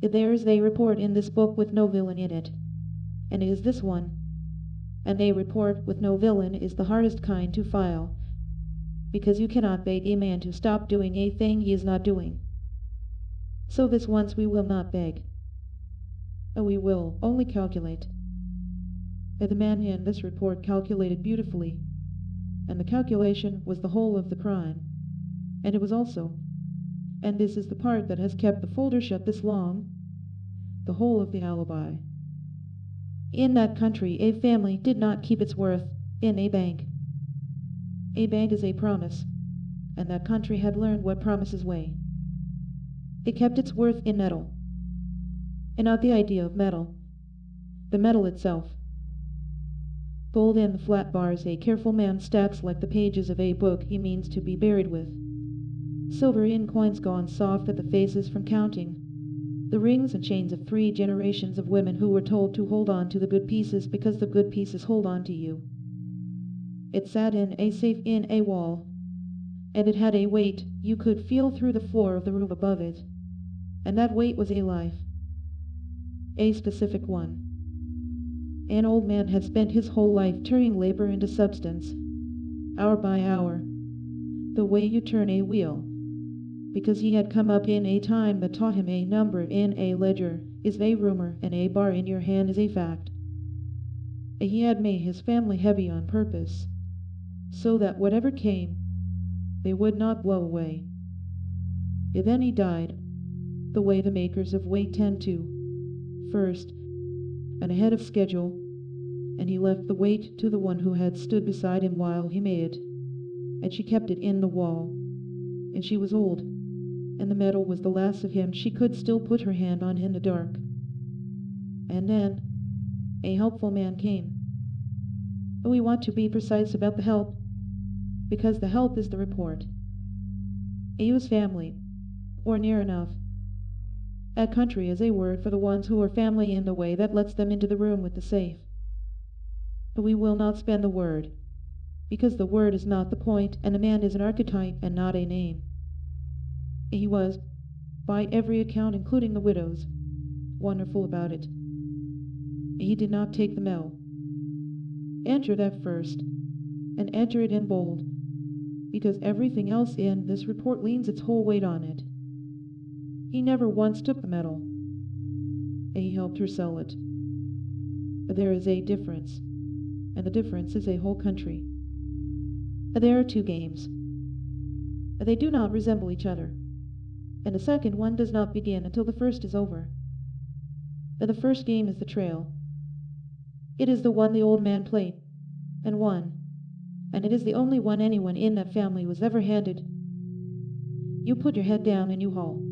There is a report in this book with no villain in it, and it is this one. And a report with no villain is the hardest kind to file, because you cannot beg a man to stop doing a thing he is not doing. So this once we will not beg. We will only calculate. The man in this report calculated beautifully, and the calculation was the whole of the crime, and it was also, and this is the part that has kept the folder shut this long, the whole of the alibi. In that country, a family did not keep its worth in a bank. A bank is a promise, and that country had learned what promises weigh. It kept its worth in metal, and not the idea of metal, the metal itself. Gold in the flat bars a careful man stacks like the pages of a book he means to be buried with. Silver in coins gone soft at the faces from counting. The rings and chains of 3 generations of women who were told to hold on to the good pieces because the good pieces hold on to you. It sat in a safe in a wall, and it had a weight you could feel through the floor of the room above it, and that weight was a life. A specific one. An old man had spent his whole life turning labor into substance, hour by hour, the way you turn a wheel, because he had come up in a time that taught him a number in a ledger is a rumor and a bar in your hand is a fact. He had made his family heavy on purpose, so that whatever came, they would not blow away. Then he died, the way the makers of weight tend to, first, and ahead of schedule, and he left the weight to the one who had stood beside him while he made it, and she kept it in the wall, and she was old, and the metal was the last of him she could still put her hand on in the dark. And then a helpful man came. We want to be precise about the help, because the help is the report. He was family, or near enough. That country is a word for the ones who are family in the way that lets them into the room with the safe. But we will not spend the word, because the word is not the point, and the man is an archetype and not a name. He was, by every account including the widow's, wonderful about it. He did not take the medal. Enter that first, and enter it in bold, because everything else in this report leans its whole weight on it. He never once took the medal. He helped her sell it. There is a difference, and the difference is a whole country. There are 2 games. They do not resemble each other, and the second one does not begin until the first is over. The first game is the trail. It is the one the old man played, and won, and it is the only one anyone in that family was ever handed. You put your head down and you haul.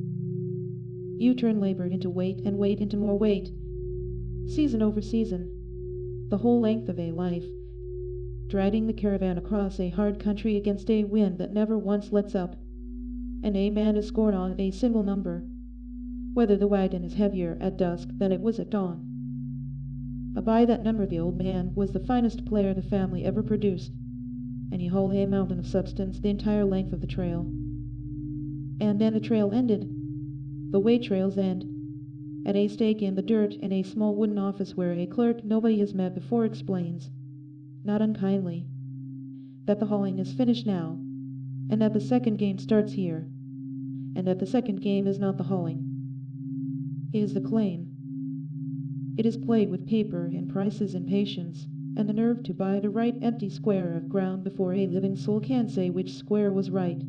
You turn labor into weight and weight into more weight, season over season, the whole length of a life, dragging the caravan across a hard country against a wind that never once lets up, and a man is scored on a single number, whether the wagon is heavier at dusk than it was at dawn. By that number the old man was the finest player the family ever produced, and he hauled a mountain of substance the entire length of the trail. And then the trail ended. The way trails end, at a stake in the dirt in a small wooden office where a clerk nobody has met before explains, not unkindly, that the hauling is finished now, and that the second game starts here, and that the second game is not the hauling. It is the claim. It is played with paper and prices and patience, and the nerve to buy the right empty square of ground before a living soul can say which square was right.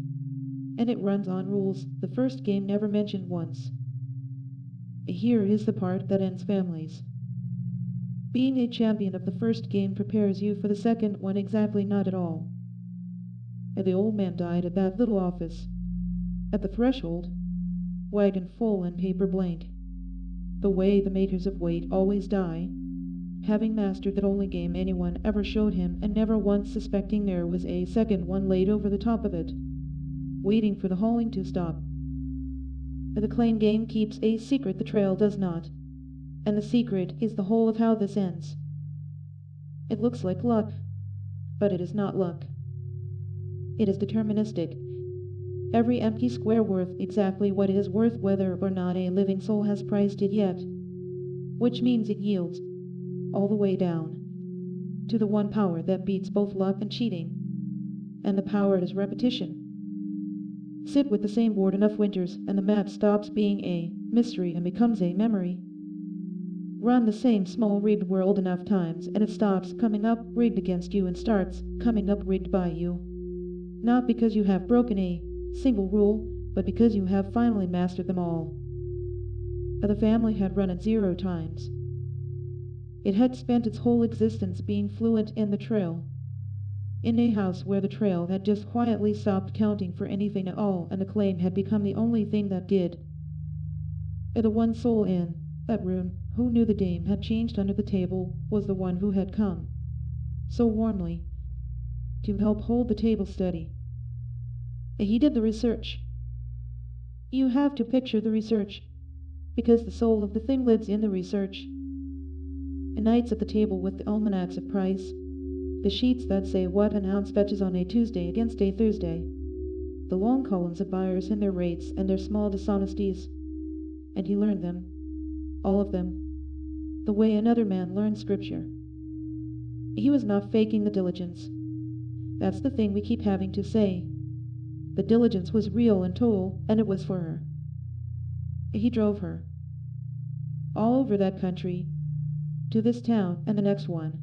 And it runs on rules the first game never mentioned once. Here is the part that ends families. Being a champion of the first game prepares you for the second one exactly not at all. The old man died at that little office. At the threshold, wagon full and paper blank. The way the makers of weight always die, having mastered that only game anyone ever showed him and never once suspecting there was a second one laid over the top of it, waiting for the hauling to stop. The claim game keeps a secret the trail does not, and the secret is the whole of how this ends. It looks like luck, but it is not luck. It is deterministic. every empty square worth exactly what it is worth whether or not a living soul has priced it yet, which means it yields, all the way down, to the one power that beats both luck and cheating, and the power is repetition. Sit with the same board enough winters, and the map stops being a mystery and becomes a memory. Run the same small rigged world enough times, and it stops coming up rigged against you and starts coming up rigged by you. Not because you have broken a single rule, but because you have finally mastered them all. The family had run at 0 times. It had spent its whole existence being fluent in the trail, in a house where the trail had just quietly stopped counting for anything at all, and the claim had become the only thing that did. The one soul in that room who knew the dame had changed under the table was the one who had come, so warmly, to help hold the table steady. He did the research. You have to picture the research, because the soul of the thing lives in the research. Nights at the table with the almanacs of price, the sheets that say what an ounce fetches on a Tuesday against a Thursday, the long columns of buyers and their rates and their small dishonesties, and he learned them, all of them, the way another man learned scripture. He was not faking the diligence. That's the thing we keep having to say. The diligence was real and total, and it was for her. He drove her, all over that country, to this town and the next one,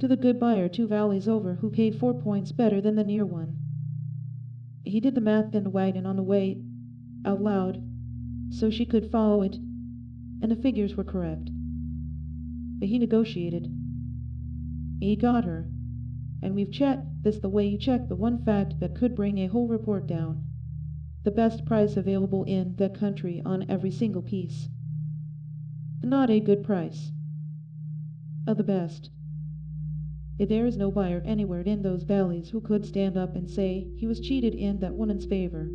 to the good buyer 2 valleys over who paid 4 points better than the near one. He did the math in the wagon on the way, out loud, so she could follow it, and the figures were correct. He negotiated. He got her, and we've checked this the way you check the one fact that could bring a whole report down. The best price available in that country on every single piece. Not a good price. The best. There is no buyer anywhere in those valleys who could stand up and say he was cheated in that woman's favor,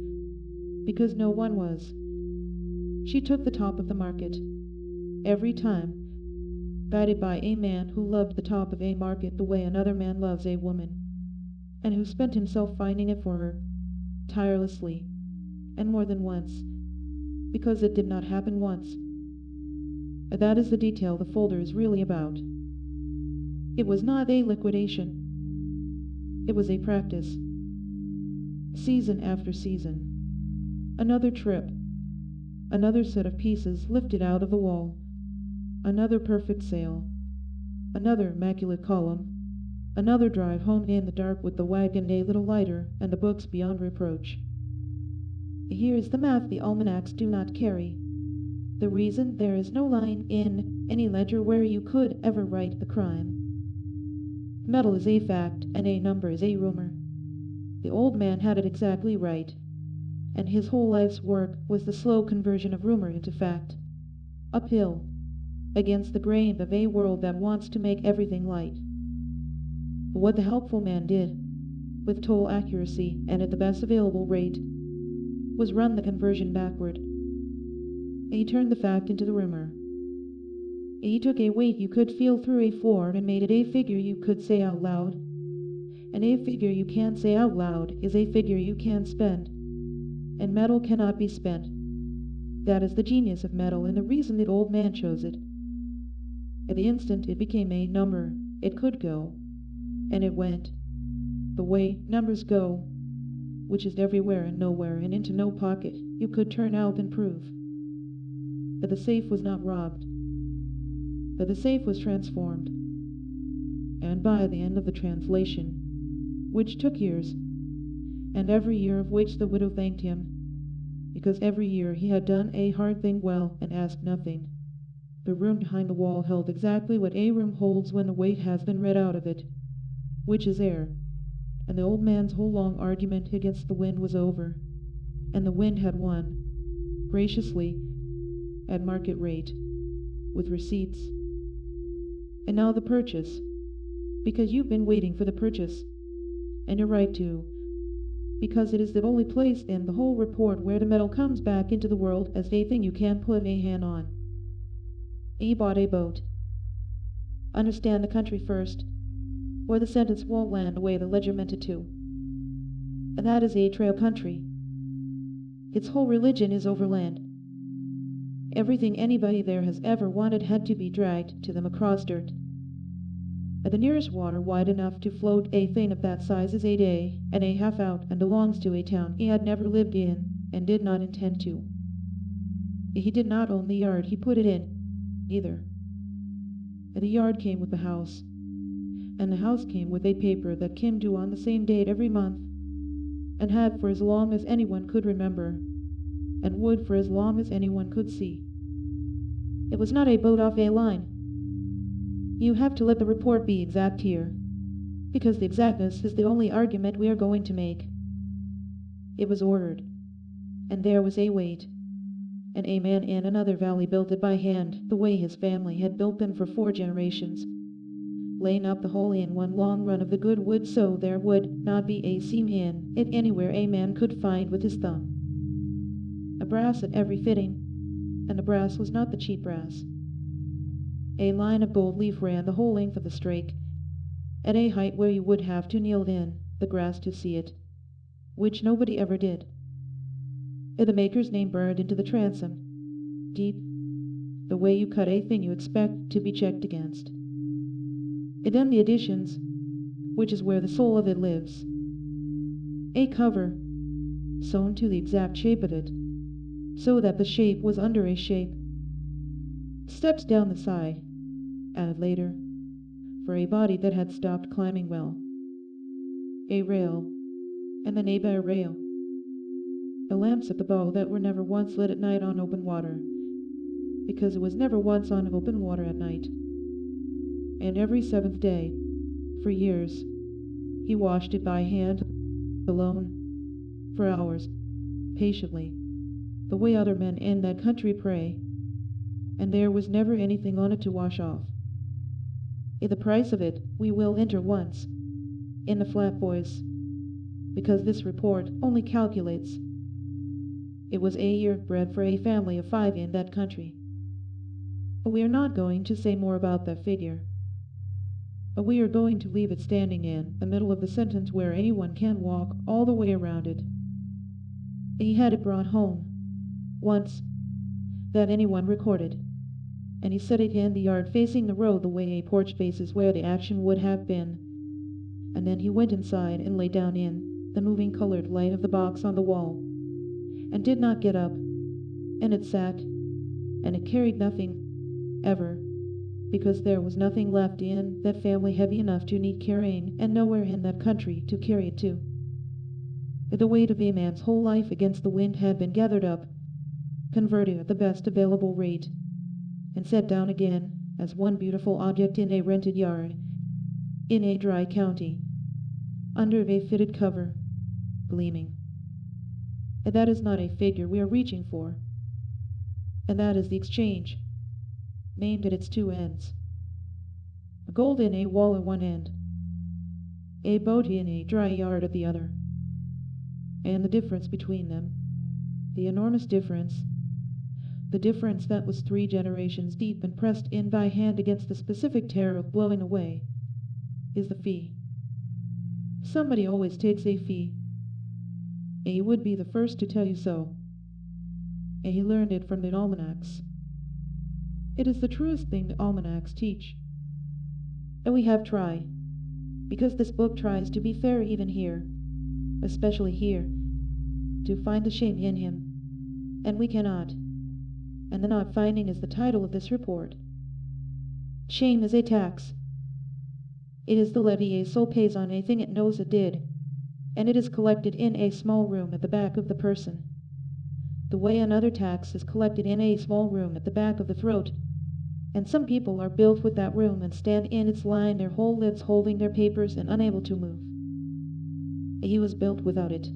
because no one was. She took the top of the market, every time, guided by a man who loved the top of a market the way another man loves a woman, and who spent himself finding it for her, tirelessly, and more than once, because it did not happen once. That is the detail the folder is really about. It was not a liquidation. It was a practice. Season after season. Another trip. Another set of pieces lifted out of the wall. Another perfect sale. Another immaculate column. Another drive home in the dark with the wagon a little lighter and the books beyond reproach. Here is the math the almanacs do not carry. The reason there is no line in any ledger where you could ever write the crime. Metal is a fact, and a number is a rumor. The old man had it exactly right, and his whole life's work was the slow conversion of rumor into fact. Uphill, against the grain of a world that wants to make everything light. But what the helpful man did, with total accuracy and at the best available rate, was run the conversion backward. He turned the fact into the rumor. He took a weight you could feel through a floor and made it a figure you could say out loud. And a figure you can't say out loud is a figure you can spend. And metal cannot be spent. That is the genius of metal and the reason the old man chose it. At the instant it became a number, it could go. And it went. The way numbers go, which is everywhere and nowhere and into no pocket you could turn out and prove. That the safe was not robbed. That the safe was transformed. And by the end of the translation, which took years, and every year of which the widow thanked him, because every year he had done a hard thing well and asked nothing, the room behind the wall held exactly what a room holds when the weight has been read out of it, which is air, and the old man's whole long argument against the wind was over, and the wind had won, graciously, at market rate, with receipts. And now the purchase, because you've been waiting for the purchase, and you're right to, because it is the only place in the whole report where the metal comes back into the world as a thing you can't put a hand on. He bought a boat. Understand the country first, or the sentence won't land the way the ledger meant it to. And that is a trail country, Its whole religion is overland. Everything anybody there has ever wanted had to be dragged to them across dirt. The nearest water wide enough to float a thing of that size is a day and a half out and belongs to a town he had never lived in and did not intend to. He did not own the yard he put it in, either. The yard came with the house, and the house came with a paper that came due on the same date every month, and had for as long as anyone could remember, and would for as long as anyone could see. It was not a boat off a line. You have to let the report be exact here, because the exactness is the only argument we are going to make. It was ordered, and there was a wait, and a man in another valley built it by hand, the way his family had built them for 4 generations, laying up the whole in one long run of the good wood so there would not be a seam in it anywhere a man could find with his thumb. A brass at every fitting, and the brass was not the cheap brass. A line of gold leaf ran the whole length of the strake, at a height where you would have to kneel in the grass to see it, which nobody ever did. The maker's name burned into the transom, deep, the way you cut a thing you expect to be checked against. And then the additions, which is where the soul of it lives. A cover, sewn to the exact shape of it, so that the shape was under a shape. Steps down the side, added later, for a body that had stopped climbing well. A rail, and then a bare rail. The lamps at the bow that were never once lit at night on open water, because it was never once on open water at night. And every 7th day, for years, he washed it by hand, alone, for hours, patiently, the way other men in that country pray, and there was never anything on it to wash off. In the price of it we will enter once, in the flat voice, because this report only calculates. It was a year of bread for a family of 5 in that country. But we are not going to say more about that figure. But we are going to leave it standing in the middle of the sentence where anyone can walk all the way around it. He had it brought home, once, that anyone recorded, and he set it in the yard facing the road the way a porch faces where the action would have been, and then he went inside and lay down in the moving colored light of the box on the wall, and did not get up, and it sat, and it carried nothing, ever, because there was nothing left in that family heavy enough to need carrying, and nowhere in that country to carry it to. The weight of a man's whole life against the wind had been gathered up, converted at the best available rate, and set down again as one beautiful object in a rented yard, in a dry county, under a fitted cover, gleaming. And that is not a figure we are reaching for, and that is the exchange, named at its 2 ends. A gold in a wall at one end, a boat in a dry yard at the other, and the difference between them, the enormous difference, the difference that was 3 generations deep and pressed in by hand against the specific terror of blowing away, is the fee. Somebody always takes a fee, and he would be the first to tell you so, and he learned it from the almanacs. It is the truest thing the almanacs teach. And we have tried, because this book tries to be fair even here, especially here, to find the shame in him, and we cannot, and the not finding is the title of this report. Shame is a tax. It is the levy a soul pays on a thing it knows it did, and it is collected in a small room at the back of the person, the way another tax is collected in a small room at the back of the throat, and some people are built with that room and stand in its line their whole lives holding their papers and unable to move. He was built without it.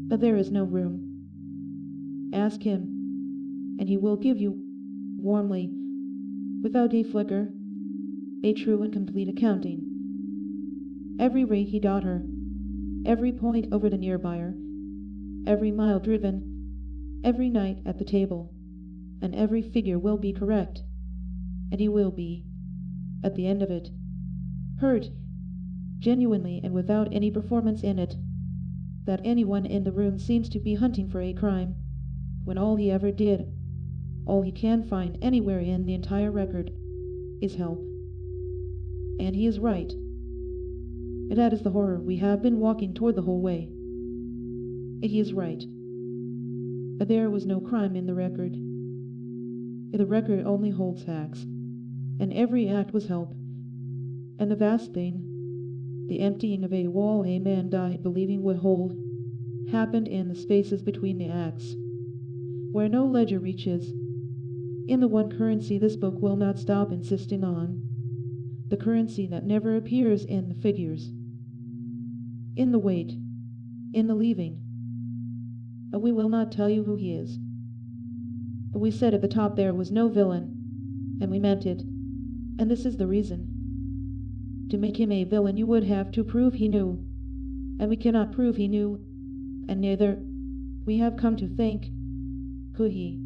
But there is no room. Ask him, and he will give you, warmly, without a flicker, a true and complete accounting. Every rate he got her, every point over the nearbuyer, every mile driven, every night at the table, and every figure will be correct, and he will be, at the end of it, hurt, genuinely and without any performance in it, that anyone in the room seems to be hunting for a crime, when all he ever did, all he can find anywhere in the entire record, is help. And he is right. And that is the horror we have been walking toward the whole way. He is right. There was no crime in the record. The record only holds acts, and every act was help. And the vast thing, the emptying of a wall a man died believing would hold, happened in the spaces between the acts, where no ledger reaches, in the one currency this book will not stop insisting on, the currency that never appears in the figures, in the wait, in the leaving. We will not tell you who he is. We said at the top there was no villain, and we meant it, and this is the reason. To make him a villain you would have to prove he knew, and we cannot prove he knew, and neither, we have come to think, could he.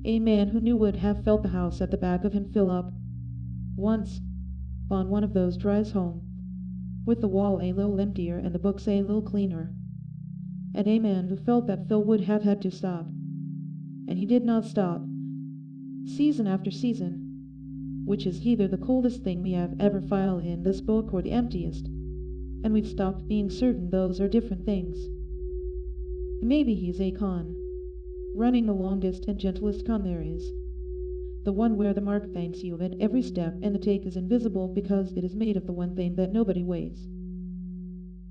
A man who knew would have felt the house at the back of him fill up, once, on one of those drives home, with the wall a little emptier and the books a little cleaner. And a man who felt that Phil would have had to stop, and he did not stop, season after season, which is either the coldest thing we have ever filed in this book or the emptiest, and we've stopped being certain those are different things. Maybe he's a con, running the longest and gentlest con there is, the one where the mark thanks you at every step and the take is invisible because it is made of the one thing that nobody weighs.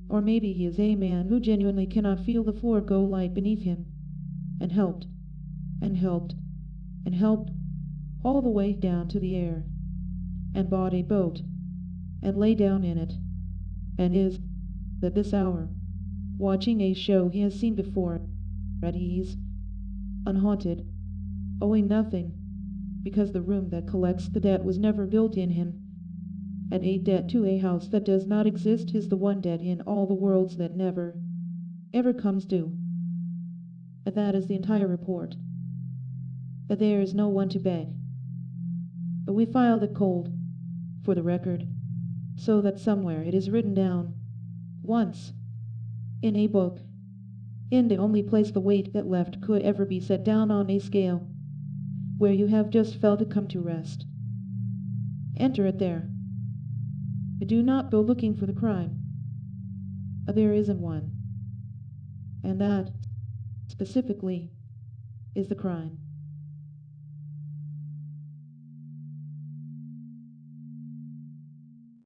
Or maybe he is a man who genuinely cannot feel the floor go light beneath him, and helped, and helped, and helped, all the way down to the air, and bought a boat, and lay down in it, and is, at this hour, watching a show he has seen before, at ease, unhaunted, owing nothing, because the room that collects the debt was never built in him, and a debt to a house that does not exist is the one debt in all the worlds that never, ever comes due. And that is the entire report. But there is no one to beg. But we filed it cold, for the record, so that somewhere it is written down, once, in a book, in the only place the weight that left could ever be set down on a scale, where you have just felt it come to rest. Enter it there. Do not go looking for the crime. There isn't one. And that, specifically, is the crime.